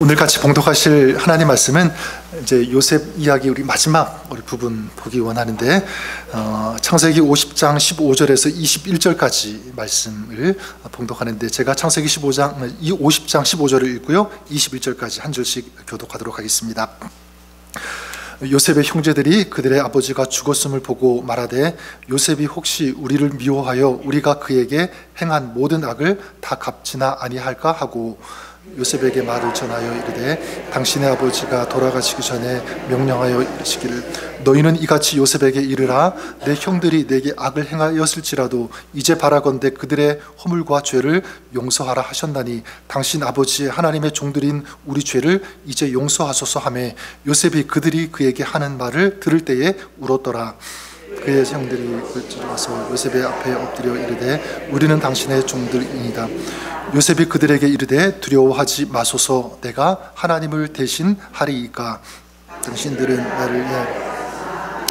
오늘 같이 봉독하실 하나님 말씀은 이제 요셉 이야기 우리 마지막 부분 보기 원하는데 창세기 50장 15절에서 21절까지 말씀을 봉독하는데 제가 창세기 50장 15절을 읽고요 21절까지 한 절씩 교독하도록 하겠습니다. 요셉의 형제들이 그들의 아버지가 죽었음을 보고 말하되 요셉이 혹시 우리를 미워하여 우리가 그에게 행한 모든 악을 다 갚지나 아니할까 하고 요셉에게 말을 전하여 이르되 당신의 아버지가 돌아가시기 전에 명령하여 이르시기를 너희는 이같이 요셉에게 이르라 내 형들이 내게 악을 행하였을지라도 이제 바라건대 그들의 허물과 죄를 용서하라 하셨나니 당신 아버지의 하나님의 종들인 우리 죄를 이제 용서하소서 하매 요셉이 그들이 그에게 하는 말을 들을 때에 울었더라. 그의 형들이 와서 요셉의 앞에 엎드려 이르되 우리는 당신의 종들이니이다. 요셉이 그들에게 이르되 두려워하지 마소서 내가 하나님을 대신하리이까 당신들은 나를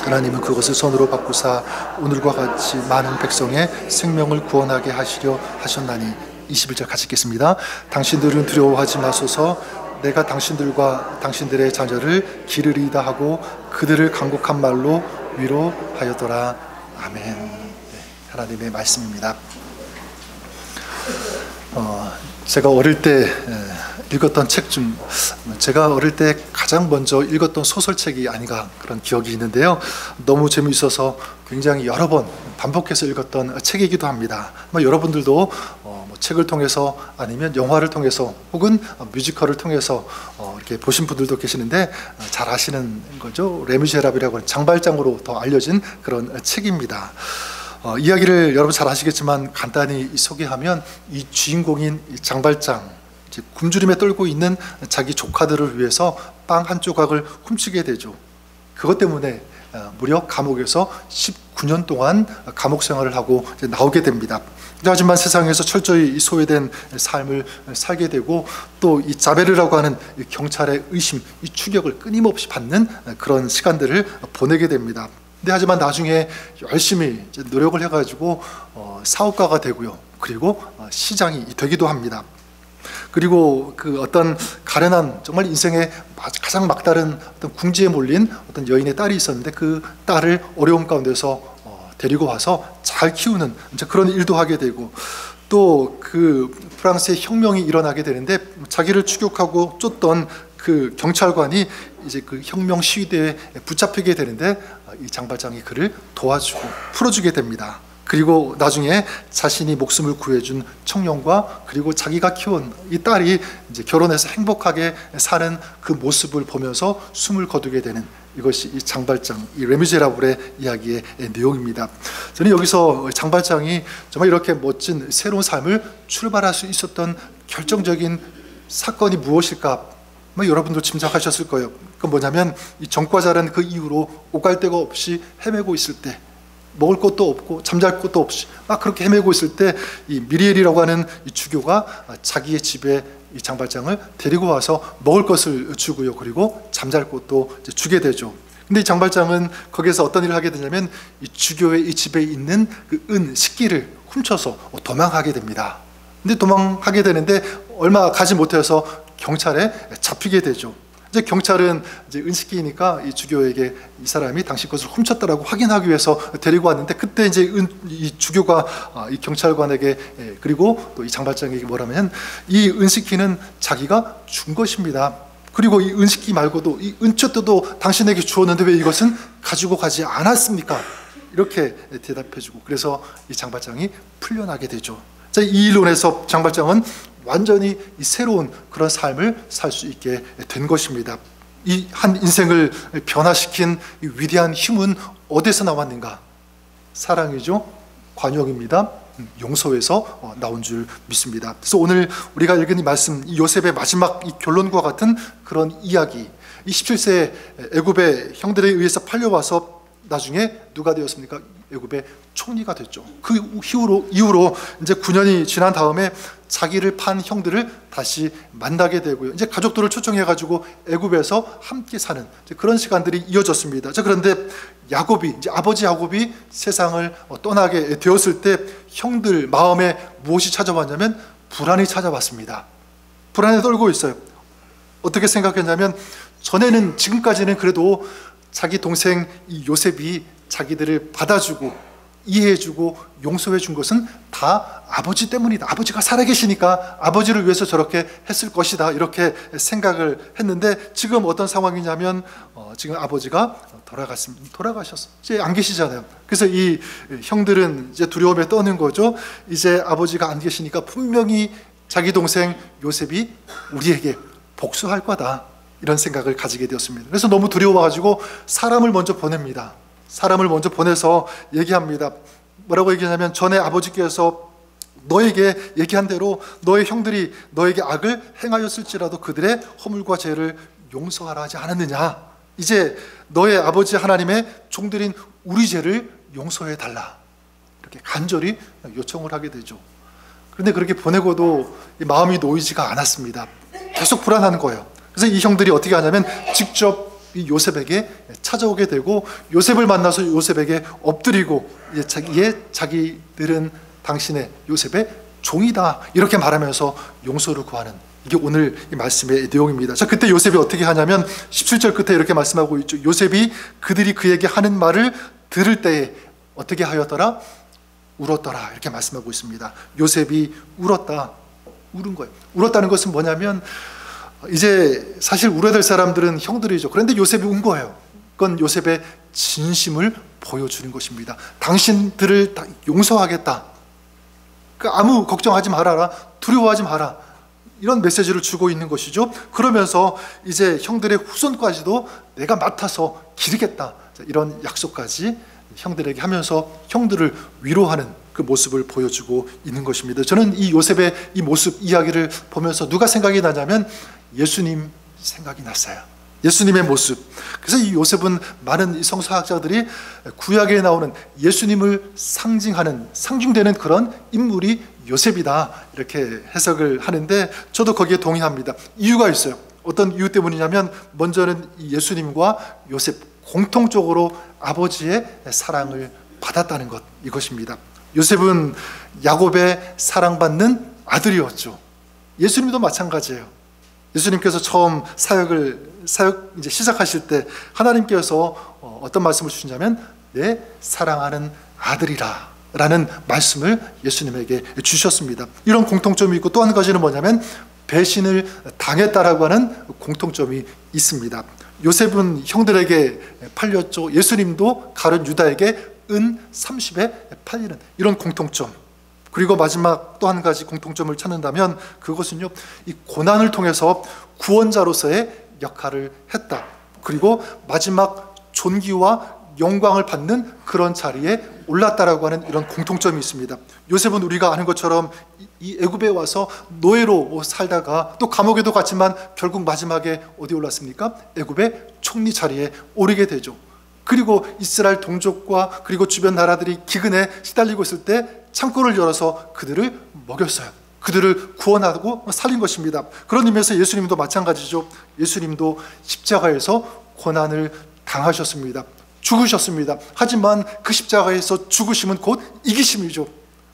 하나님은 그것을 선으로 바꾸사 오늘과 같이 많은 백성의 생명을 구원하게 하시려 하셨나니 21절 같이 읽겠습니다. 당신들은 두려워하지 마소서 내가 당신들과 당신들의 자녀를 기르리이다 하고 그들을 간곡한 말로 위로하였더라. 아멘. 하나님의 말씀입니다. 제가 어릴 때 읽었던 책 중 제가 어릴 때 가장 먼저 읽었던 소설책이 아닌가 그런 기억이 있는데요. 너무 재미있어서 굉장히 여러 번 반복해서 읽었던 책이기도 합니다. 여러분들도 책을 통해서 아니면 영화를 통해서 혹은 뮤지컬을 통해서 이렇게 보신 분들도 계시는데 잘 아시는 거죠. 레미제라블이라고 하는 장발장으로 더 알려진 그런 책입니다. 이야기를 여러분 잘 아시겠지만 간단히 소개하면 이 주인공인 장발장 굶주림에 떨고 있는 자기 조카들을 위해서 빵 한 조각을 훔치게 되죠. 그것 때문에 무려 감옥에서 19년 동안 감옥 생활을 하고 나오게 됩니다. 하지만 세상에서 철저히 소외된 삶을 살게 되고 또 이 자베르라고 하는 경찰의 의심, 이 추격을 끊임없이 받는 그런 시간들을 보내게 됩니다. 하지만 나중에 열심히 노력을 해가지고 사업가가 되고요. 그리고 시장이 되기도 합니다. 그리고 그 어떤 가련한 정말 인생의 가장 막다른 어떤 궁지에 몰린 어떤 여인의 딸이 있었는데 그 딸을 어려움 가운데서 데리고 와서 잘 키우는 그런 일도 하게 되고 또 그 프랑스의 혁명이 일어나게 되는데 자기를 추격하고 쫓던 그 경찰관이 이제 그 혁명 시위대에 붙잡히게 되는데 이 장발장이 그를 도와주고 풀어주게 됩니다. 그리고 나중에 자신이 목숨을 구해준 청년과 그리고 자기가 키운 이 딸이 이제 결혼해서 행복하게 사는 그 모습을 보면서 숨을 거두게 되는 이것이 이 장발장, 이 레미제라블의 이야기의 내용입니다. 저는 여기서 장발장이 정말 이렇게 멋진 새로운 삶을 출발할 수 있었던 결정적인 사건이 무엇일까? 여러분도 짐작하셨을 거예요. 그건 뭐냐면 이 전과자라는 그 이후로 오갈 데가 없이 헤매고 있을 때 먹을 것도 없고 잠잘 것도 없이 막 그렇게 헤매고 있을 때 이 미리엘이라고 하는 이 주교가 자기의 집에 이 장발장을 데리고 와서 먹을 것을 주고요. 그리고 잠잘 곳도 주게 되죠. 근데 이 장발장은 거기에서 어떤 일을 하게 되냐면 이 주교의 이 집에 있는 그 은 식기를 훔쳐서 도망하게 됩니다. 근데 도망하게 되는데 얼마 가지 못해서 경찰에 잡히게 되죠. 이제 경찰은 이제 은식기니까 이 주교에게 이 사람이 당신 것을 훔쳤다라고 확인하기 위해서 데리고 왔는데 그때 이제 이 주교가 이 경찰관에게 그리고 또 이 장발장에게 뭐라면 이 은식기는 자기가 준 것입니다. 그리고 이 은식기 말고도 이 은초도도 당신에게 주었는데 왜 이것은 가지고 가지 않았습니까? 이렇게 대답해주고 그래서 이 장발장이 풀려나게 되죠. 이 일로 인해서 장발장은 완전히 이 새로운 그런 삶을 살 수 있게 된 것입니다. 이 한 인생을 변화시킨 이 위대한 힘은 어디서 나왔는가? 사랑이죠. 관용입니다. 용서에서 나온 줄 믿습니다. 그래서 오늘 우리가 읽은 이 말씀, 이 요셉의 마지막 이 결론과 같은 그런 이야기, 이 17세 애굽의 형들에 의해서 팔려와서 나중에 누가 되었습니까? 애굽의 총리가 됐죠. 그 이후로 이제 9년이 지난 다음에 자기를 판 형들을 다시 만나게 되고요. 이제 가족들을 초청해가지고 애굽에서 함께 사는 그런 시간들이 이어졌습니다. 자, 그런데 야곱이 이제 아버지 야곱이 세상을 떠나게 되었을 때 형들 마음에 무엇이 찾아왔냐면 불안이 찾아왔습니다. 불안에 떨고 있어요. 어떻게 생각했냐면, 전에는, 지금까지는 그래도 자기 동생 이 요셉이 자기들을 받아주고 이해해주고 용서해준 것은 다 아버지 때문이다. 아버지가 살아계시니까 아버지를 위해서 저렇게 했을 것이다. 이렇게 생각을 했는데, 지금 어떤 상황이냐면 지금 아버지가 돌아가셨어. 이제 안 계시잖아요. 그래서 이 형들은 이제 두려움에 떠는 거죠. 이제 아버지가 안 계시니까 분명히 자기 동생 요셉이 우리에게 복수할 거다, 이런 생각을 가지게 되었습니다. 그래서 너무 두려워가지고 사람을 먼저 보냅니다. 사람을 먼저 보내서 얘기합니다. 뭐라고 얘기하냐면, 전에 아버지께서 너에게 얘기한 대로 너의 형들이 너에게 악을 행하였을지라도 그들의 허물과 죄를 용서하라 하지 않았느냐. 이제 너의 아버지 하나님의 종들인 우리 죄를 용서해 달라, 이렇게 간절히 요청을 하게 되죠. 그런데 그렇게 보내고도 마음이 놓이지가 않았습니다. 계속 불안한 거예요. 그래서 이 형들이 어떻게 하냐면 직접 이 요셉에게 찾아오게 되고, 요셉을 만나서 요셉에게 엎드리고, 자기들은 당신의 요셉의 종이다, 이렇게 말하면서 용서를 구하는, 이게 오늘 이 말씀의 내용입니다. 자, 그때 요셉이 어떻게 하냐면 17절 끝에 이렇게 말씀하고 있죠. 요셉이 그들이 그에게 하는 말을 들을 때에 어떻게 하였더라? 울었더라, 이렇게 말씀하고 있습니다. 요셉이 울었다, 울은 거예요. 울었다는 것은 뭐냐면, 이제 사실 울어야 될 사람들은 형들이죠. 그런데 요셉이 운 거예요. 그건 요셉의 진심을 보여주는 것입니다. 당신들을 다 용서하겠다, 아무 걱정하지 말아라, 두려워하지 마라, 이런 메시지를 주고 있는 것이죠. 그러면서 이제 형들의 후손까지도 내가 맡아서 기르겠다, 이런 약속까지 형들에게 하면서 형들을 위로하는 그 모습을 보여주고 있는 것입니다. 저는 이 요셉의 이 모습 이야기를 보면서 누가 생각이 나냐면 예수님 생각이 났어요. 예수님의 모습. 그래서 이 요셉은 많은 성서학자들이 구약에 나오는 예수님을 상징되는 그런 인물이 요셉이다, 이렇게 해석을 하는데, 저도 거기에 동의합니다. 이유가 있어요. 어떤 이유 때문이냐면, 먼저는 예수님과 요셉 공통적으로 아버지의 사랑을 받았다는 것, 이것입니다. 요셉은 야곱의 사랑받는 아들이었죠. 예수님도 마찬가지예요. 예수님께서 처음 사역 이제 시작하실 때 하나님께서 어떤 말씀을 주시냐면 내 사랑하는 아들이라 라는 말씀을 예수님에게 주셨습니다. 이런 공통점이 있고, 또 한 가지는 뭐냐면 배신을 당했다라고 하는 공통점이 있습니다. 요셉은 형들에게 팔렸죠. 예수님도 가룟 유다에게 은 30에 팔리는 이런 공통점. 그리고 마지막 또 한 가지 공통점을 찾는다면 그것은요, 이 고난을 통해서 구원자로서의 역할을 했다. 그리고 마지막 존귀와 영광을 받는 그런 자리에 올랐다라고 하는 이런 공통점이 있습니다. 요셉은 우리가 아는 것처럼 이 애굽에 와서 노예로 살다가 또 감옥에도 갔지만 결국 마지막에 어디 올랐습니까? 애굽의 총리 자리에 오르게 되죠. 그리고 이스라엘 동족과 그리고 주변 나라들이 기근에 시달리고 있을 때 창고를 열어서 그들을 먹였어요. 그들을 구원하고 살린 것입니다. 그런 의미에서 예수님도 마찬가지죠. 예수님도 십자가에서 고난을 당하셨습니다. 죽으셨습니다. 하지만 그 십자가에서 죽으심은 곧 이기심이죠.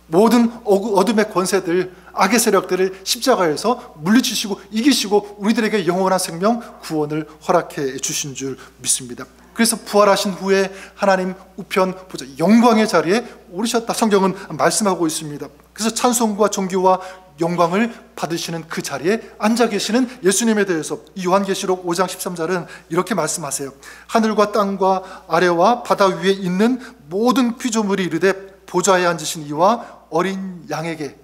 모든 어둠의 권세들, 악의 세력들을 십자가에서 물리치시고 이기시고 우리들에게 영원한 생명, 구원을 허락해 주신 줄 믿습니다. 그래서 부활하신 후에 하나님 우편 보좌 영광의 자리에 오르셨다, 성경은 말씀하고 있습니다. 그래서 찬송과 존귀와 영광을 받으시는 그 자리에 앉아 계시는 예수님에 대해서 이 요한계시록 5장 13절은 이렇게 말씀하세요. 하늘과 땅과 아래와 바다 위에 있는 모든 피조물이 이르되 보좌에 앉으신 이와 어린 양에게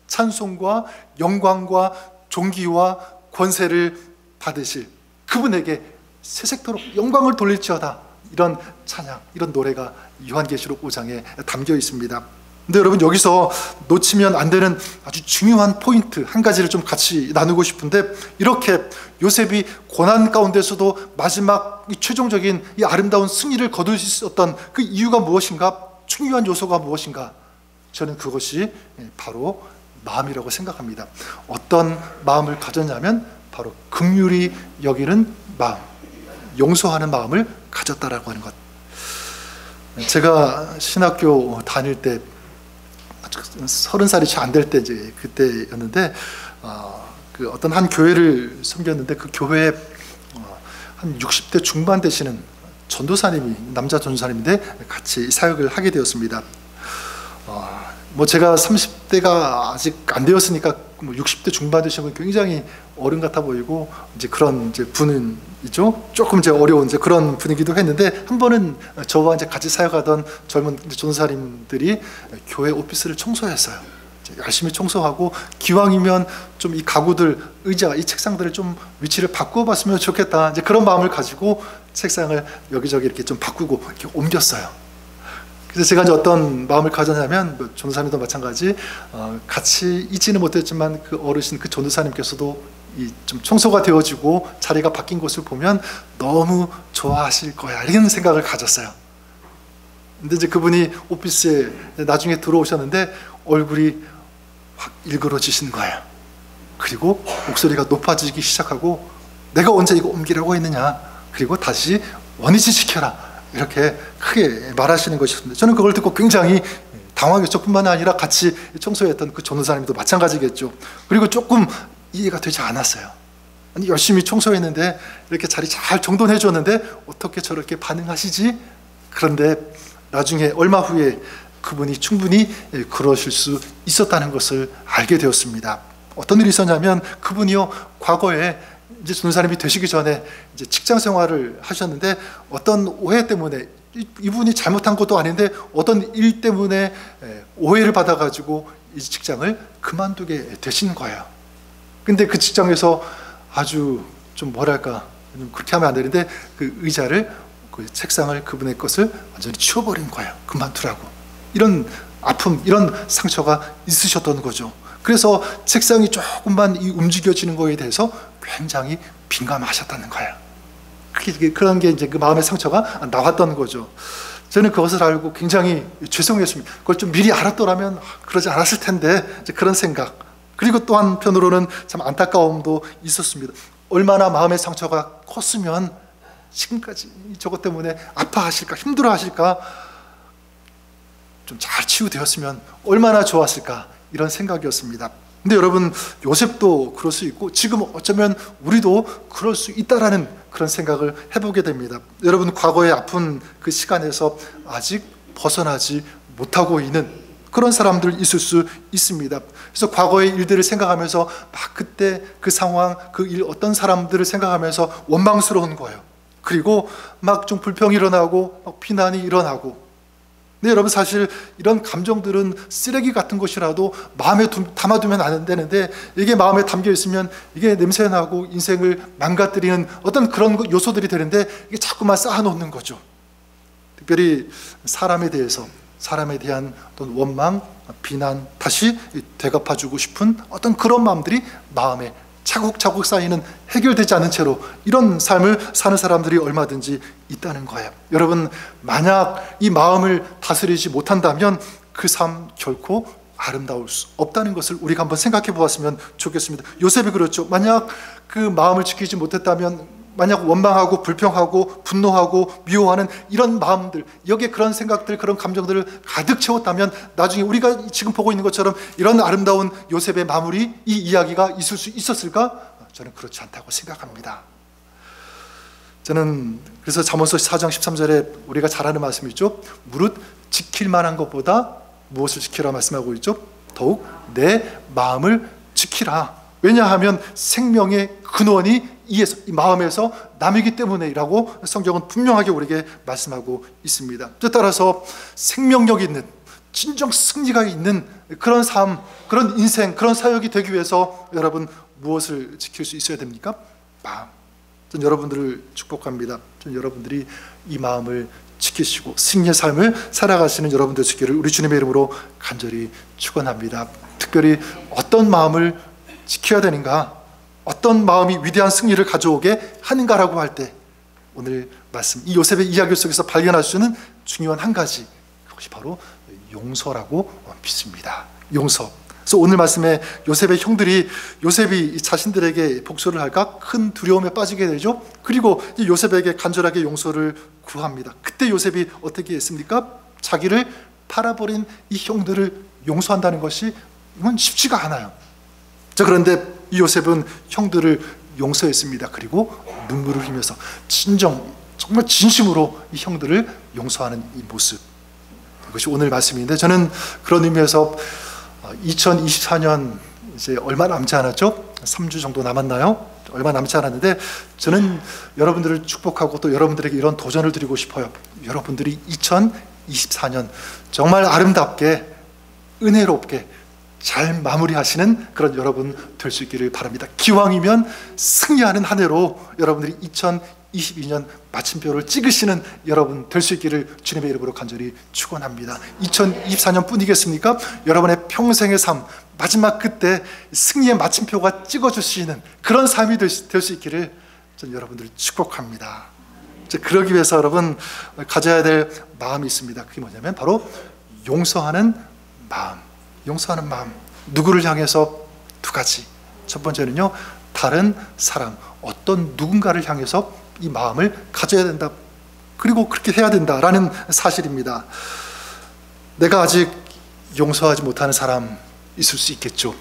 찬송과 영광과 존귀와 권세를 받으실 그분에게 세색토록 영광을 돌릴지어다, 이런 찬양, 이런 노래가 요한계시록 5장에 담겨 있습니다. 근데 여러분, 여기서 놓치면 안 되는 아주 중요한 포인트 한 가지를 좀 같이 나누고 싶은데, 이렇게 요셉이 고난 가운데서도 마지막 이 최종적인 이 아름다운 승리를 거둘 수 있었던 그 이유가 무엇인가, 중요한 요소가 무엇인가, 저는 그것이 바로 마음이라고 생각합니다. 어떤 마음을 가졌냐면 바로 긍휼히 여기는 마음, 용서하는 마음을 가졌다라고 하는 것. 제가 신학교 다닐 때 30살이 채 안 될 때 이제 그때였는데 그 어떤 한 교회를 섬겼는데 그 교회에 한 60대 중반 되시는 전도사님이, 남자 전도사님인데 같이 사역을 하게 되었습니다. 뭐 제가 30대가 아직 안 되었으니까 뭐 60대 중반 되신 분 굉장히 어른 같아 보이고 이제 그런 이제 분이죠. 조금 이제 어려운 이제 그런 분이기도 했는데, 한 번은 저와 이제 같이 사역하던 젊은 전도사님들이 교회 오피스를 청소했어요. 열심히 청소하고 기왕이면 좀 이 가구들, 의자, 이 책상들을 좀 위치를 바꾸어 봤으면 좋겠다, 이제 그런 마음을 가지고 책상을 여기저기 이렇게 좀 바꾸고 이렇게 옮겼어요. 그래서 제가 이제 어떤 마음을 가졌냐면, 전도사님도 마찬가지, 같이 있지는 못했지만 그 어르신, 그 전도사님께서도 이 좀 청소가 되어지고 자리가 바뀐 것을 보면 너무 좋아하실 거야, 이런 생각을 가졌어요. 근데 이제 그분이 오피스에 나중에 들어오셨는데 얼굴이 확 일그러지신 거예요. 그리고 목소리가 높아지기 시작하고, 내가 언제 이거 옮기려고 했느냐, 그리고 다시 원위치 시켜라, 이렇게 크게 말하시는 것이었는데, 저는 그걸 듣고 굉장히 당황했죠. 뿐만 아니라 같이 청소했던 그 전도사님도 마찬가지겠죠. 그리고 조금 이해가 되지 않았어요. 아니, 열심히 청소했는데, 이렇게 자리 잘 정돈해 줬는데 어떻게 저렇게 반응하시지? 그런데 나중에 얼마 후에 그분이 충분히 그러실 수 있었다는 것을 알게 되었습니다. 어떤 일이 있었냐면, 그분이요, 과거에 이제 전도사님이 되시기 전에 이제 직장 생활을 하셨는데, 어떤 오해 때문에, 이분이 잘못한 것도 아닌데 어떤 일 때문에 오해를 받아가지고 이 직장을 그만두게 되신 거예요. 근데 그 직장에서 아주 좀 뭐랄까, 그렇게 하면 안 되는데 그 의자를, 그 책상을, 그분의 것을 완전히 치워버린 거예요. 그만두라고. 이런 아픔, 이런 상처가 있으셨던 거죠. 그래서 책상이 조금만 움직여지는 거에 대해서 굉장히 민감하셨다는 거예요. 그런 게 이제 그 마음의 상처가 나왔던 거죠. 저는 그것을 알고 굉장히 죄송했습니다. 그걸 좀 미리 알았더라면 그러지 않았을 텐데, 이제 그런 생각. 그리고 또 한편으로는 참 안타까움도 있었습니다. 얼마나 마음의 상처가 컸으면 지금까지 저것 때문에 아파하실까, 힘들어하실까, 좀 잘 치유되었으면 얼마나 좋았을까, 이런 생각이었습니다. 근데 여러분, 요셉도 그럴 수 있고 지금 어쩌면 우리도 그럴 수 있다라는 그런 생각을 해보게 됩니다. 여러분, 과거의 아픈 그 시간에서 아직 벗어나지 못하고 있는 그런 사람들 있을 수 있습니다. 그래서 과거의 일들을 생각하면서 막 그때 그 상황, 그 일, 어떤 사람들을 생각하면서 원망스러운 거예요. 그리고 막 좀 불평이 일어나고 막 비난이 일어나고. 근데 여러분, 사실 이런 감정들은 쓰레기 같은 것이라도 마음에 담아두면 안 되는데, 이게 마음에 담겨 있으면 이게 냄새나고 인생을 망가뜨리는 어떤 그런 요소들이 되는데, 이게 자꾸만 쌓아놓는 거죠. 특별히 사람에 대해서, 사람에 대한 어떤 원망, 비난, 다시 되갚아주고 싶은 어떤 그런 마음들이 마음에 차곡차곡 쌓이는, 해결되지 않은 채로 이런 삶을 사는 사람들이 얼마든지 있다는 거예요. 여러분, 만약 이 마음을 다스리지 못한다면 그 삶 결코 아름다울 수 없다는 것을 우리가 한번 생각해 보았으면 좋겠습니다. 요셉이 그렇죠. 만약 그 마음을 지키지 못했다면, 만약 원망하고 불평하고 분노하고 미워하는 이런 마음들, 여기에 그런 생각들, 그런 감정들을 가득 채웠다면 나중에 우리가 지금 보고 있는 것처럼 이런 아름다운 요셉의 마무리, 이 이야기가 있을 수 있었을까? 저는 그렇지 않다고 생각합니다. 저는 그래서 잠언서 4장 13절에 우리가 잘 아는 말씀이 있죠. 무릇 지킬 만한 것보다 무엇을 지키라 말씀하고 있죠? 더욱 내 마음을 지키라. 왜냐하면 생명의 근원이 이 마음에서 남이기 때문에라고 성경은 분명하게 우리에게 말씀하고 있습니다. 따라서 생명력이 있는, 진정 승리가 있는 그런 삶, 그런 인생, 그런 사역이 되기 위해서 여러분, 무엇을 지킬 수 있어야 됩니까? 마음. 전 여러분들을 축복합니다. 전 여러분들이 이 마음을 지키시고 승리의 삶을 살아가시는 여러분들 되시기를 우리 주님의 이름으로 간절히 축원합니다. 특별히 어떤 마음을 지켜야 되는가, 어떤 마음이 위대한 승리를 가져오게 하는가라고 할 때, 오늘 말씀, 이 요셉의 이야기 속에서 발견할 수 있는 중요한 한 가지, 그것이 바로 용서라고 믿습니다. 용서. 그래서 오늘 말씀에 요셉의 형들이 요셉이 자신들에게 복수를 할까 큰 두려움에 빠지게 되죠. 그리고 이 요셉에게 간절하게 용서를 구합니다. 그때 요셉이 어떻게 했습니까? 자기를 팔아버린 이 형들을 용서한다는 것이 이건 쉽지가 않아요. 자, 그런데 이 요셉은 형들을 용서했습니다. 그리고 눈물을 흘리면서 정말 진심으로 이 형들을 용서하는 이 모습, 이것이 오늘 말씀인데, 저는 그런 의미에서 2024년 이제 얼마 남지 않았죠? 3주 정도 남았나요? 얼마 남지 않았는데, 저는 여러분들을 축복하고 또 여러분들에게 이런 도전을 드리고 싶어요. 여러분들이 2024년 정말 아름답게 은혜롭게 잘 마무리하시는 그런 여러분 될 수 있기를 바랍니다. 기왕이면 승리하는 한 해로 여러분들이 2022년 마침표를 찍으시는 여러분 될 수 있기를 주님의 이름으로 간절히 축원합니다. 2024년 뿐이겠습니까? 여러분의 평생의 삶, 마지막 그때 승리의 마침표가 찍어주시는 그런 삶이 될 수 있기를 전 여러분들을 축복합니다. 그러기 위해서 여러분 가져야 될 마음이 있습니다. 그게 뭐냐면 바로 용서하는 마음. 용서하는 마음. 누구를 향해서 두 가지. 첫 번째는요, 다른 사람, 어떤 누군가를 향해서 이 마음을 가져야 된다. 그리고 그렇게 해야 된다라는 사실입니다. 내가 아직 용서하지 못하는 사람 있을 수 있겠죠.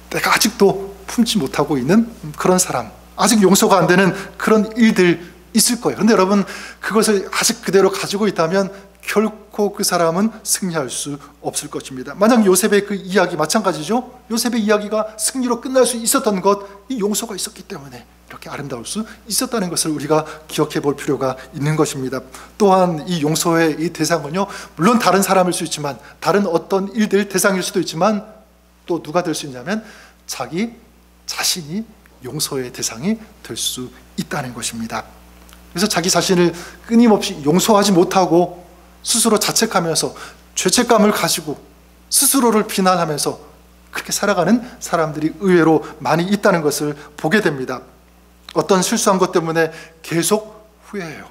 내가 아직도 품지 못하고 있는 그런 사람, 아직 용서가 안 되는 그런 일들 있을 거예요. 그런데 여러분, 그것을 아직 그대로 가지고 있다면 결코 그 사람은 승리할 수 없을 것입니다. 만약 요셉의 그 이야기 마찬가지죠. 요셉의 이야기가 승리로 끝날 수 있었던 것, 이 용서가 있었기 때문에 이렇게 아름다울 수 있었다는 것을 우리가 기억해 볼 필요가 있는 것입니다. 또한 이 용서의 이 대상은요, 물론 다른 사람일 수 있지만, 다른 어떤 일들 대상일 수도 있지만, 또 누가 될 수 있냐면 자기 자신이 용서의 대상이 될 수 있다는 것입니다. 그래서 자기 자신을 끊임없이 용서하지 못하고 스스로 자책하면서 죄책감을 가지고 스스로를 비난하면서 그렇게 살아가는 사람들이 의외로 많이 있다는 것을 보게 됩니다. 어떤 실수한 것 때문에 계속 후회해요.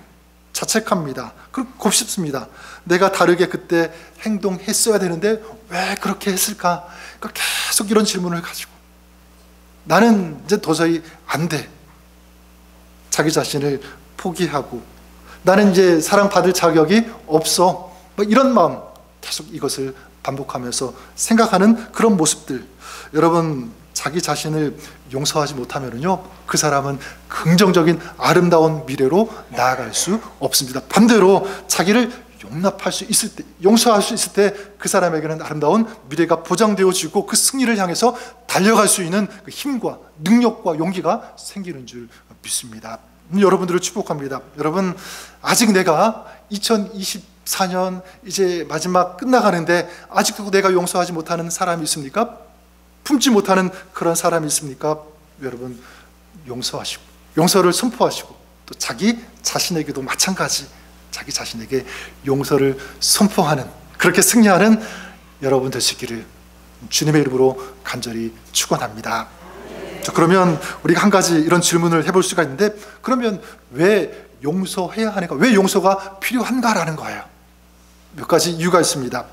자책합니다. 그리고 곱씹습니다. 내가 다르게 그때 행동했어야 되는데 왜 그렇게 했을까? 그러니까 계속 이런 질문을 가지고 나는 이제 도저히 안 돼. 자기 자신을 포기하고 나는 이제 사랑받을 자격이 없어. 뭐 이런 마음, 계속 이것을 반복하면서 생각하는 그런 모습들. 여러분, 자기 자신을 용서하지 못하면요, 그 사람은 긍정적인 아름다운 미래로 나아갈 수 없습니다. 반대로 자기를 용납할 수 있을 때, 용서할 수 있을 때 그 사람에게는 아름다운 미래가 보장되어지고 그 승리를 향해서 달려갈 수 있는 그 힘과 능력과 용기가 생기는 줄 믿습니다. 여러분들을 축복합니다. 여러분, 아직 내가 2024년 이제 마지막 끝나가는데 아직도 내가 용서하지 못하는 사람이 있습니까? 품지 못하는 그런 사람이 있습니까? 여러분, 용서하시고 용서를 선포하시고 또 자기 자신에게도 마찬가지 자기 자신에게 용서를 선포하는, 그렇게 승리하는 여러분 되시기를 주님의 이름으로 간절히 축원합니다. 그러면 우리가 한 가지 이런 질문을 해볼 수가 있는데, 그러면 왜 용서해야 하는가? 왜 용서가 필요한가라는 거예요. 몇 가지 이유가 있습니다.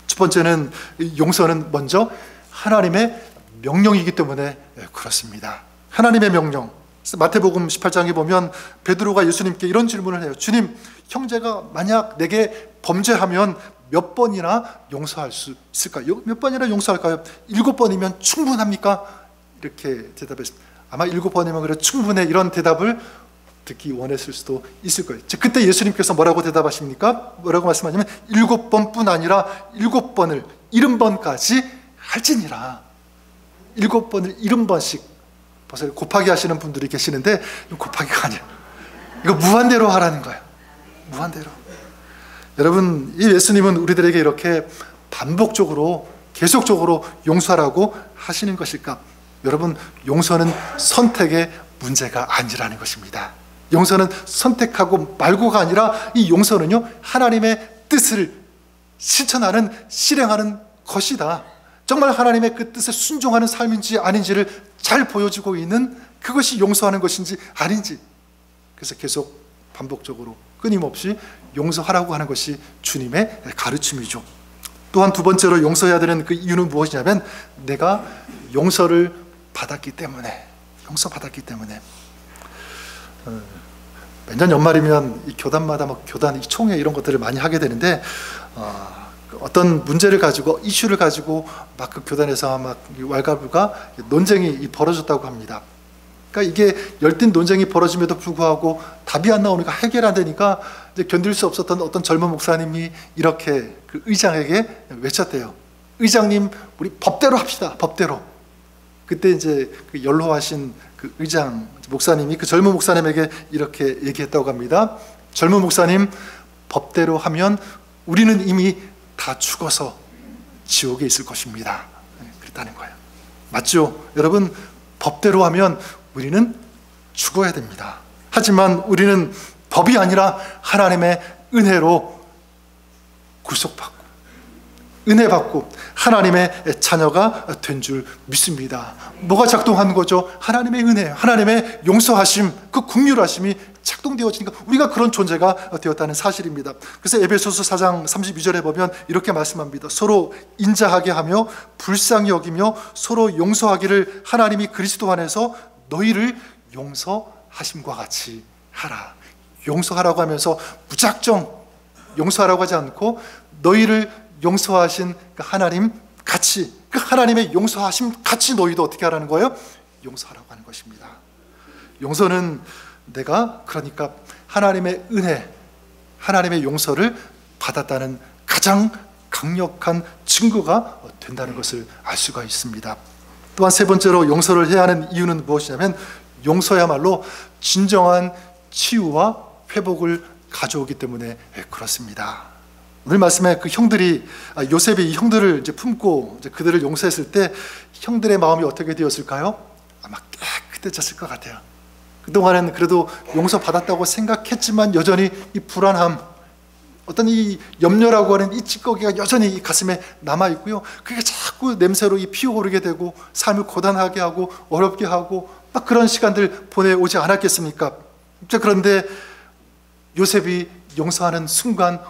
첫 번째는 용서는 먼저 하나님의 명령이기 때문에 그렇습니다. 하나님의 명령. 마태복음 18장에 보면 베드로가 예수님께 이런 질문을 해요. 주님, 형제가 만약 내게 범죄하면 몇 번이나 용서할 수 있을까요? 몇 번이나 용서할까요? 7번이면 충분합니까? 이렇게 대답했습니다. 아마 7번이면 그래 충분해, 이런 대답을 듣기 원했을 수도 있을 거예요. 그때 예수님께서 뭐라고 대답하십니까? 뭐라고 말씀하냐면 7번뿐 아니라 7번을 70번까지 할지니라. 7번을 70번씩. 벌써 곱하기 하시는 분들이 계시는데 곱하기가 아니에요. 이거 무한대로 하라는 거예요. 무한대로. 여러분, 이 예수님은 우리들에게 이렇게 반복적으로 계속적으로 용서하라고 하시는 것일까? 여러분, 용서는 선택의 문제가 아니라는 것입니다. 용서는 선택하고 말고가 아니라 이 용서는요, 하나님의 뜻을 실천하는, 실행하는 것이다. 정말 하나님의 그 뜻에 순종하는 삶인지 아닌지를 잘 보여주고 있는, 그것이 용서하는 것인지 아닌지. 그래서 계속 반복적으로 끊임없이 용서하라고 하는 것이 주님의 가르침이죠. 또한 두 번째로 용서해야 되는 그 이유는 무엇이냐면 내가 용서를 받았기 때문에. 용서받았기 때문에. 매년 연말이면 이 교단마다 막 교단 총회 이런 것들을 많이 하게 되는데 어떤 문제를 가지고 이슈를 가지고 막 그 교단에서 막 왈가불가 논쟁이 벌어졌다고 합니다. 그러니까 이게 열띤 논쟁이 벌어짐에도 불구하고 답이 안 나오니까 해결 안 되니까 이제 견딜 수 없었던 어떤 젊은 목사님이 이렇게 그 의장에게 외쳤대요. 의장님, 우리 법대로 합시다. 법대로. 그때 이제 그 연로하신 그 의장 목사님이 그 젊은 목사님에게 이렇게 얘기했다고 합니다. 젊은 목사님, 법대로 하면 우리는 이미 다 죽어서 지옥에 있을 것입니다. 그랬다는 거예요. 맞죠? 여러분, 법대로 하면 우리는 죽어야 됩니다. 하지만 우리는 법이 아니라 하나님의 은혜로 구속받고 은혜 받고 하나님의 자녀가 된 줄 믿습니다. 뭐가 작동하는 거죠? 하나님의 은혜, 하나님의 용서하심, 그 긍휼하심이 작동되어지니까 우리가 그런 존재가 되었다는 사실입니다. 그래서 에베소서 4장 32절에 보면 이렇게 말씀합니다. 서로 인자하게 하며 불쌍히 여기며 서로 용서하기를 하나님이 그리스도 안에서 너희를 용서하심과 같이 하라. 용서하라고 하면서 무작정 용서하라고 하지 않고 너희를 용서하신 그 하나님 같이, 그 하나님의 용서하심 같이 너희도 어떻게 하라는 거예요? 용서하라고 하는 것입니다. 용서는 내가 그러니까 하나님의 은혜, 하나님의 용서를 받았다는 가장 강력한 증거가 된다는 것을 알 수가 있습니다. 또한 세 번째로 용서를 해야 하는 이유는 무엇이냐면 용서야말로 진정한 치유와 회복을 가져오기 때문에 그렇습니다. 오늘 말씀에 그 형들이 요셉이 이 형들을 이제 품고 이제 그들을 용서했을 때 형들의 마음이 어떻게 되었을까요? 아마 깨끗해졌을 것 같아요. 그동안은 그래도 용서받았다고 생각했지만 여전히 이 불안함, 어떤 이 염려라고 하는 이 찌꺼기가 여전히 이 가슴에 남아있고요. 그게 자꾸 냄새로 이 피어오르게 되고 삶을 고단하게 하고 어렵게 하고 막 그런 시간들 보내오지 않았겠습니까? 그런데 요셉이 용서하는 순간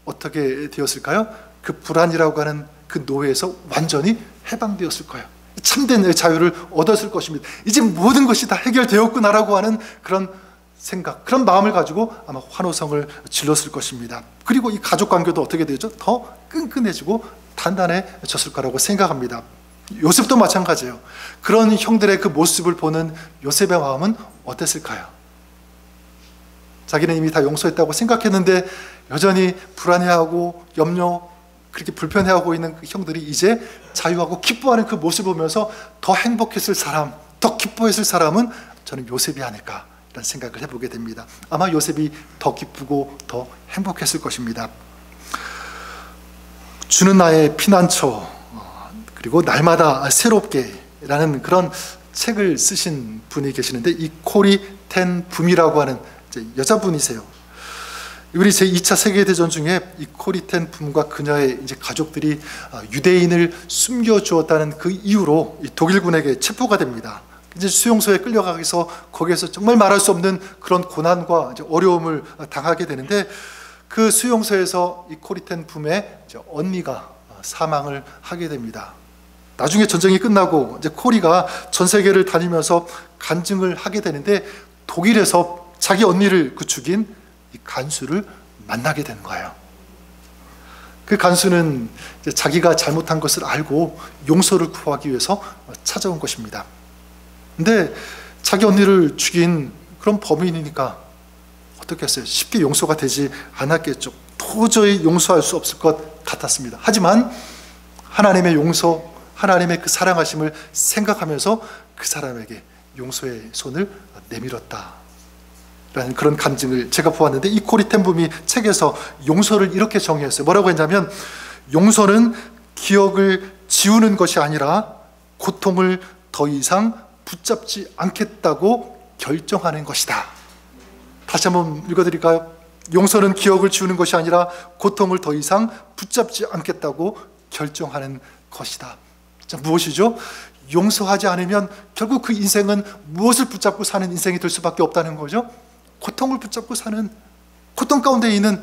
어떻게 되었을까요? 그 불안이라고 하는 그 노예에서 완전히 해방되었을 거예요. 참된 자유를 얻었을 것입니다. 이제 모든 것이 다 해결되었구나라고 하는 그런 생각, 그런 마음을 가지고 아마 환호성을 질렀을 것입니다. 그리고 이 가족 관계도 어떻게 되죠? 더 끈끈해지고 단단해졌을 거라고 생각합니다. 요셉도 마찬가지예요. 그런 형들의 그 모습을 보는 요셉의 마음은 어땠을까요? 자기는 이미 다 용서했다고 생각했는데 여전히 불안해하고 염려, 그렇게 불편해하고 있는 그 형들이 이제 자유하고 기뻐하는 그 모습을 보면서 더 행복했을 사람, 더 기뻐했을 사람은 저는 요셉이 아닐까 라는 생각을 해보게 됩니다. 아마 요셉이 더 기쁘고 더 행복했을 것입니다. 주는 나의 피난처, 그리고 날마다 새롭게 라는 그런 책을 쓰신 분이 계시는데 이 코리 텐 붐이라고 하는 여자분이세요. 우리 제2차 세계대전 중에 이 코리 텐 붐과 그녀의 이제 가족들이 유대인을 숨겨주었다는 그 이유로 독일군에게 체포가 됩니다. 이제 수용소에 끌려가서 거기에서 정말 말할 수 없는 그런 고난과 이제 어려움을 당하게 되는데 그 수용소에서 이 코리 텐 붐의 언니가 사망을 하게 됩니다. 나중에 전쟁이 끝나고 이제 코리가 전 세계를 다니면서 간증을 하게 되는데 독일에서 자기 언니를 죽인 이 간수를 만나게 된 거예요. 그 간수는 이제 자기가 잘못한 것을 알고 용서를 구하기 위해서 찾아온 것입니다. 근데 자기 언니를 죽인 그런 범인이니까 어떻게 했어요? 쉽게 용서가 되지 않았겠죠. 도저히 용서할 수 없을 것 같았습니다. 하지만 하나님의 용서, 하나님의 그 사랑하심을 생각하면서 그 사람에게 용서의 손을 내밀었다 라는 그런 간증을 제가 보았는데 이 코리 텐 붐이 책에서 용서를 이렇게 정의했어요. 뭐라고 했냐면 용서는 기억을 지우는 것이 아니라 고통을 더 이상 붙잡지 않겠다고 결정하는 것이다. 다시 한번 읽어드릴까요? 용서는 기억을 지우는 것이 아니라 고통을 더 이상 붙잡지 않겠다고 결정하는 것이다. 자, 무엇이죠? 용서하지 않으면 결국 그 인생은 무엇을 붙잡고 사는 인생이 될 수밖에 없다는 거죠. 고통을 붙잡고 사는, 고통 가운데 있는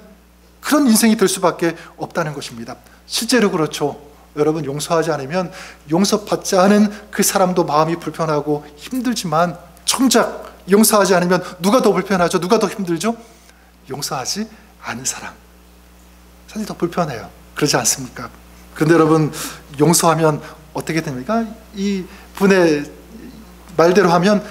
그런 인생이 될 수밖에 없다는 것입니다. 실제로 그렇죠. 여러분, 용서하지 않으면 용서받지 않은 그 사람도 마음이 불편하고 힘들지만 정작 용서하지 않으면 누가 더 불편하죠? 누가 더 힘들죠? 용서하지 않은 사람. 사실 더 불편해요. 그러지 않습니까? 그런데 여러분, 용서하면 어떻게 됩니까? 이 분의 말대로 하면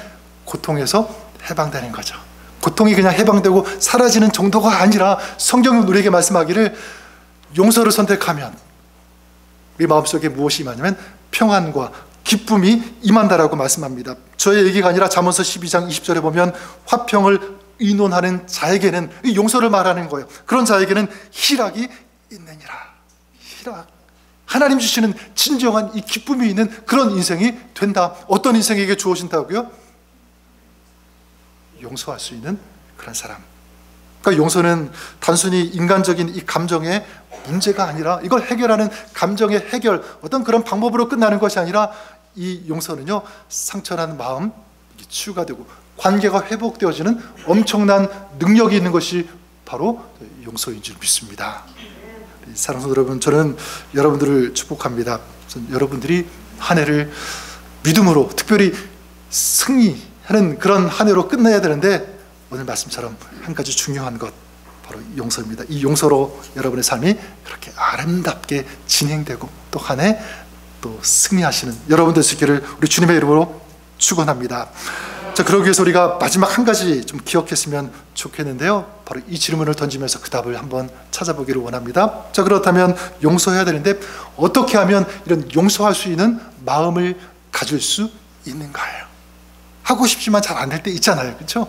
고통에서 해방되는 거죠. 고통이 그냥 해방되고 사라지는 정도가 아니라 성경은 우리에게 말씀하기를 용서를 선택하면 우리 마음속에 무엇이 임하냐면 평안과 기쁨이 임한다라고 말씀합니다. 저의 얘기가 아니라 잠언서 12장 20절에 보면 화평을 의논하는 자에게는, 이 용서를 말하는 거예요. 그런 자에게는 희락이 있느니라. 희락. 하나님 주시는 진정한 이 기쁨이 있는 그런 인생이 된다. 어떤 인생에게 주어진다고요? 용서할 수 있는 그런 사람. 그러니까 용서는 단순히 인간적인 이 감정의 문제가 아니라, 이걸 해결하는 감정의 해결, 어떤 그런 방법으로 끝나는 것이 아니라, 이 용서는요, 상처난 마음 치유가 되고 관계가 회복되어지는 엄청난 능력이 있는 것이 바로 용서인 줄 믿습니다. 사랑하는 여러분, 저는 여러분들을 축복합니다. 여러분들이 한 해를 믿음으로, 특별히 승리하는 그런 한 해로 끝내야 되는데, 오늘 말씀처럼 한 가지 중요한 것, 바로 용서입니다. 이 용서로 여러분의 삶이 그렇게 아름답게 진행되고 또 한 해 또 승리하시는 여러분 될 수 있기를 우리 주님의 이름으로 축원합니다. 자, 그러기 위해서 우리가 마지막 한 가지 좀 기억했으면 좋겠는데요, 바로 이 질문을 던지면서 그 답을 한번 찾아보기를 원합니다. 자, 그렇다면 용서해야 되는데 어떻게 하면 이런 용서할 수 있는 마음을 가질 수 있는가요? 하고 싶지만 잘 안 될 때 있잖아요, 그렇죠?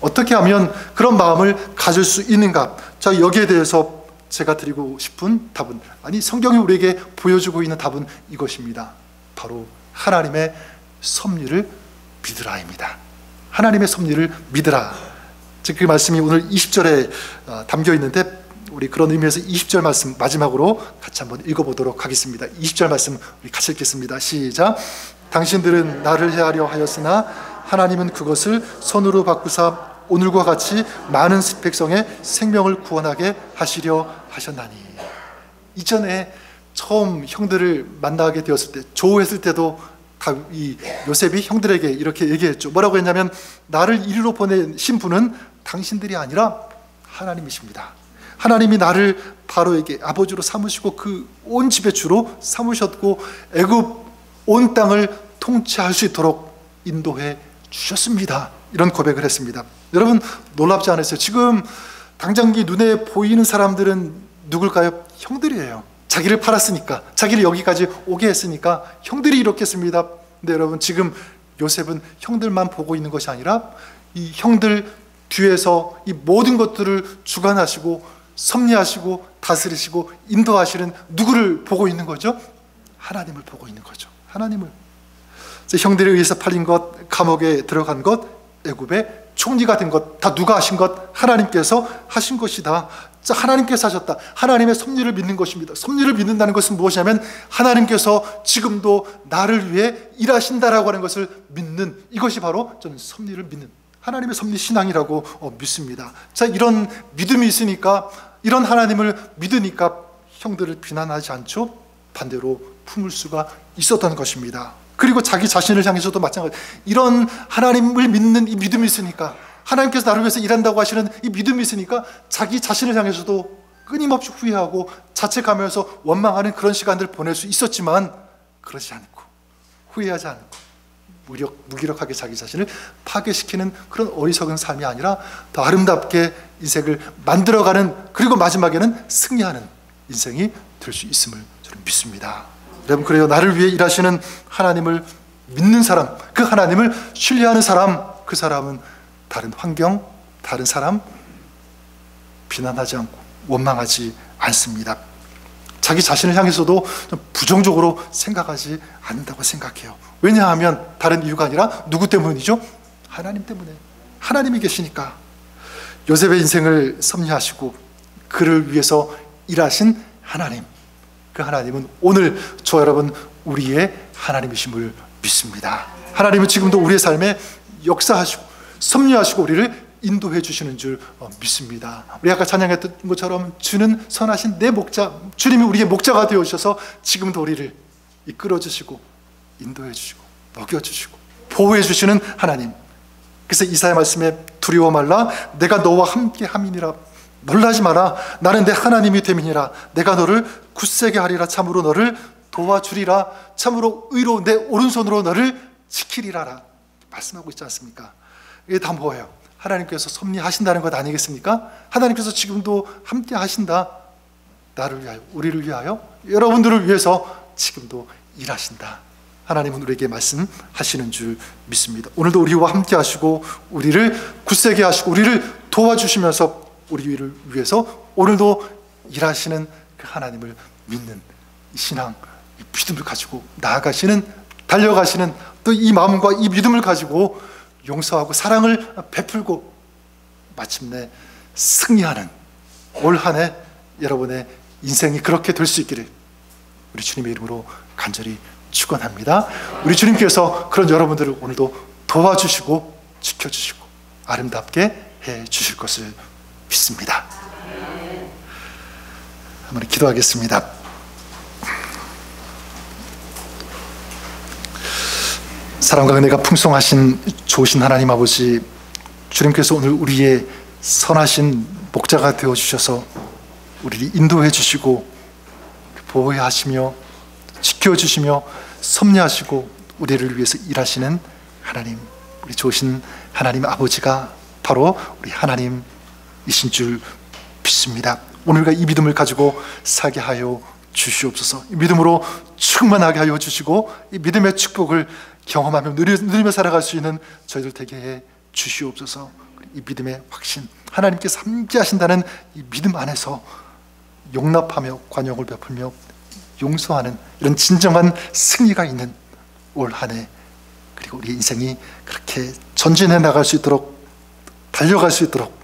어떻게 하면 그런 마음을 가질 수 있는가? 자, 여기에 대해서 제가 드리고 싶은 답은, 아니, 성경이 우리에게 보여주고 있는 답은 이것입니다. 바로 하나님의 섭리를 믿으라입니다. 하나님의 섭리를 믿으라. 즉, 그 말씀이 오늘 20절에 담겨 있는데, 우리 그런 의미에서 20절 말씀 마지막으로 같이 한번 읽어보도록 하겠습니다. 20절 말씀 우리 같이 읽겠습니다. 시작. 당신들은 나를 해하려 하였으나 하나님은 그것을 선으로 바꾸사 오늘과 같이 많은 백성의 생명을 구원하게 하시려 하셨나니. 이전에 처음 형들을 만나게 되었을 때, 조우했을 때도 이 요셉이 형들에게 이렇게 얘기했죠. 뭐라고 했냐면, 나를 이리로 보내신 분은 당신들이 아니라 하나님이십니다. 하나님이 나를 바로에게 아버지로 삼으시고 그 온 집의 주로 삼으셨고 애굽 온 땅을 통치할 수 있도록 인도해 주셨습니다. 이런 고백을 했습니다. 여러분, 놀랍지 않으세요? 지금 당장 눈에 보이는 사람들은 누굴까요? 형들이에요. 자기를 팔았으니까, 자기를 여기까지 오게 했으니까 형들이 이렇게 했습니다. 근데 여러분, 지금 요셉은 형들만 보고 있는 것이 아니라 이 형들 뒤에서 이 모든 것들을 주관하시고 섭리하시고 다스리시고 인도하시는 누구를 보고 있는 거죠? 하나님을 보고 있는 거죠. 하나님을. 형들에 의해서 팔린 것, 감옥에 들어간 것, 애굽의 총리가 된 것, 다 누가 하신 것? 하나님께서 하신 것이다. 하나님께서 하셨다. 하나님의 섭리를 믿는 것입니다. 섭리를 믿는다는 것은 무엇이냐면, 하나님께서 지금도 나를 위해 일하신다라고 하는 것을 믿는, 이것이 바로 저는 섭리를 믿는, 하나님의 섭리 신앙이라고 믿습니다. 자, 이런 믿음이 있으니까, 이런 하나님을 믿으니까 형들을 비난하지 않죠. 반대로 품을 수가 있었던 것입니다. 그리고 자기 자신을 향해서도 마찬가지. 이런 하나님을 믿는 이 믿음이 있으니까, 하나님께서 나를 위해서 일한다고 하시는 이 믿음이 있으니까 자기 자신을 향해서도 끊임없이 후회하고 자책하면서 원망하는 그런 시간들을 보낼 수 있었지만, 그러지 않고 후회하지 않고 무기력하게 자기 자신을 파괴시키는 그런 어리석은 삶이 아니라 더 아름답게 인생을 만들어가는, 그리고 마지막에는 승리하는 인생이 될 수 있음을 저는 믿습니다. 여러분, 그래요. 나를 위해 일하시는 하나님을 믿는 사람, 그 하나님을 신뢰하는 사람, 그 사람은 다른 환경, 다른 사람 비난하지 않고 원망하지 않습니다. 자기 자신을 향해서도 좀 부정적으로 생각하지 않는다고 생각해요. 왜냐하면 다른 이유가 아니라 누구 때문이죠? 하나님 때문에. 하나님이 계시니까. 요셉의 인생을 섭리하시고 그를 위해서 일하신 하나님, 그 하나님은 오늘 저 여러분 우리의 하나님이심을 믿습니다. 하나님은 지금도 우리의 삶에 역사하시고 섭리하시고 우리를 인도해 주시는 줄 믿습니다. 우리 아까 찬양했던 것처럼 주는 선하신 내 목자, 주님이 우리의 목자가 되어주셔서 지금도 우리를 이끌어 주시고 인도해 주시고 먹여 주시고 보호해 주시는 하나님. 그래서 이사야 말씀에 두려워 말라 내가 너와 함께 함이니라. 놀라지 마라. 나는 내 하나님이 됨이니라. 내가 너를 굳세게 하리라. 참으로 너를 도와주리라. 참으로 의로운 내 오른손으로 너를 지키리라. 말씀하고 있지 않습니까? 이게 다 뭐예요? 하나님께서 섭리하신다는 것 아니겠습니까? 하나님께서 지금도 함께 하신다. 나를 위하여, 우리를 위하여, 여러분들을 위해서 지금도 일하신다. 하나님은 우리에게 말씀하시는 줄 믿습니다. 오늘도 우리와 함께 하시고 우리를 굳세게 하시고 우리를 도와주시면서 우리를 위해서 오늘도 일하시는 그 하나님을 믿는 이 신앙, 이 믿음을 가지고 나아가시는, 달려가시는 또 이 마음과 이 믿음을 가지고 용서하고 사랑을 베풀고 마침내 승리하는 올 한 해 여러분의 인생이 그렇게 될 수 있기를 우리 주님의 이름으로 간절히 축원합니다. 우리 주님께서 그런 여러분들을 오늘도 도와주시고 지켜주시고 아름답게 해 주실 것을 믿습니다. 한번 기도하겠습니다. 사랑과 은혜가 풍성하신 좋으신 하나님 아버지, 주님께서 오늘 우리의 선하신 목자가 되어주셔서 우리를 인도해 주시고 보호하시며 지켜주시며 섭리하시고 우리를 위해서 일하시는 하나님, 우리 좋으신 하나님 아버지가 바로 우리 하나님이신 줄 믿습니다. 오늘과 이 믿음을 가지고 살게 하여 주시옵소서. 이 믿음으로 충만하게 하여 주시고 이 믿음의 축복을 경험하며 누리며 살아갈 수 있는 저희들 되게 해 주시옵소서. 이 믿음의 확신, 하나님께서 함께 하신다는 이 믿음 안에서 용납하며 관용을 베풀며 용서하는 이런 진정한 승리가 있는 올 한 해, 그리고 우리 인생이 그렇게 전진해 나갈 수 있도록, 달려갈 수 있도록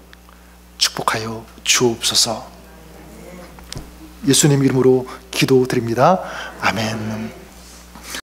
축복하여 주옵소서. 예수님 이름으로 기도드립니다. 아멘.